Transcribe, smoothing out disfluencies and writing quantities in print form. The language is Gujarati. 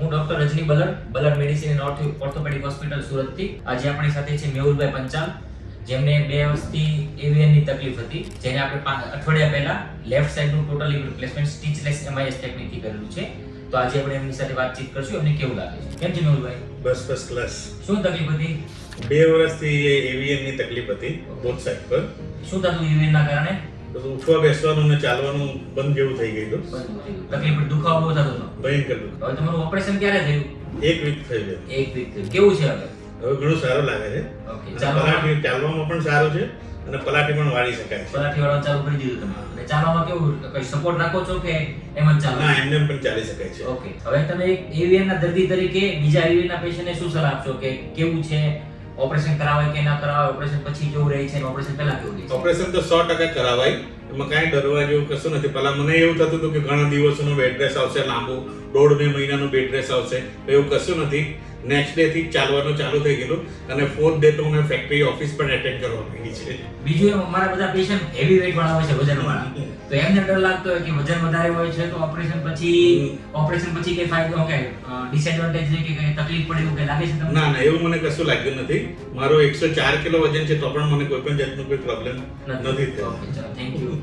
હું doctor Rajni Balar medicine and orthopedic hospital સુરતથી. આજે આપણી સાથે છે મેહુલભાઈ પંચાલ, જેમને 2 વર્ષથી એવીએન ની તકલીફ હતી, જેને આપણે અઠવાડિયા પહેલા લેફ્ટ સાઈડનું ટોટલી રિપ્લેસમેન્ટ સ્ટીચલેસ MIS ટેકનિકથી કરેલું છે. તો આજે આપણે એમની સાથે વાતચીત કરશું, એમને કેવું લાગે છે. કેમ છે મેહુલભાઈ? બસ ફર્સ્ટ ક્લાસ. શું તકલીફ હતી? 2 વર્ષથી એવીએન ની તકલીફ હતી બોથ સાઈડ પર. શું થતું એવીએન ના કારણે? તો ઉઠવા બેસવાનું ને ચાલવાનું બંધ જેવું થઈ ગયું. તકલીફ દુખાવો બહુ થતો હતો. ભયંકર દુઃખ. હવે તમારું ઓપરેશન ક્યારે થયું? 1 વીક થઈ ગયું. 1 વીક થયું. કેવું છે હવે? હવે ઘણું સારું લાગે છે. ઓકે, ચાલવામાં પણ સારું છે અને પલાટી પણ વાળી શકાય છે. પલાઠી વાળવાનું ચાલુ કરી દીધું તમે. અને ચાલવામાં કેવું, કઈ સપોર્ટ રાખો છો કે એમ જ ચાલો? ના, એમને પણ ચાલી શકાય છે. ઓકે, હવે તમે એક એવીએન ના દર્દી તરીકે બીજા એવીએન ના પેશન્ટને શું સલાહ આપશો કે કેવું છે, ઓપરેશન કરાવાય કે ના કરાવાય, ઓપરેશન પછી કેવું રહે છે અને ઓપરેશન પહેલા કેવું રહે છે? ઓપરેશન તો 100% કરાવાય, એમાં કાંઈ ડરવા જેવું કશું નથી. પહેલા મને એવું થતું હતું કે ઘણા દિવસોનો બેડ રેસ્ટ આવશે, લાંબુ 1.5-2 મહિનાનો બેડ રેસ્ટ આવશે. એવું કશું નથી. નેક્સ્ટ ડે થી ચાલવાનું ચાલુ થઈ ગયેલું અને 4th ડે તો મેં ફેક્ટરી ઓફિસ પણ એટેન્ડ કરવા માંગી છે. બીજું મારા બધા પેશન્ટ હેવી વેઇટ વાળા હોય છે, વજન વાળા, તો એમને ડર લાગતો હોય કે વજન વધારે હોય છે તો ઓપરેશન પછી કઈ ફાયદો કે ડિસએડવાન્ટેજ છે કે કઈ તકલીફ પડે એવું કઈ લાગે છે તમને? ના, એવું મને કશું લાગ્યું નથી. મારો 104 કિલો વજન છે તો પણ મને કોઈ પણ જાતનો કોઈ પ્રોબ્લેમ નથી થયો. ઓકે, ચાલો, થેન્ક યુ.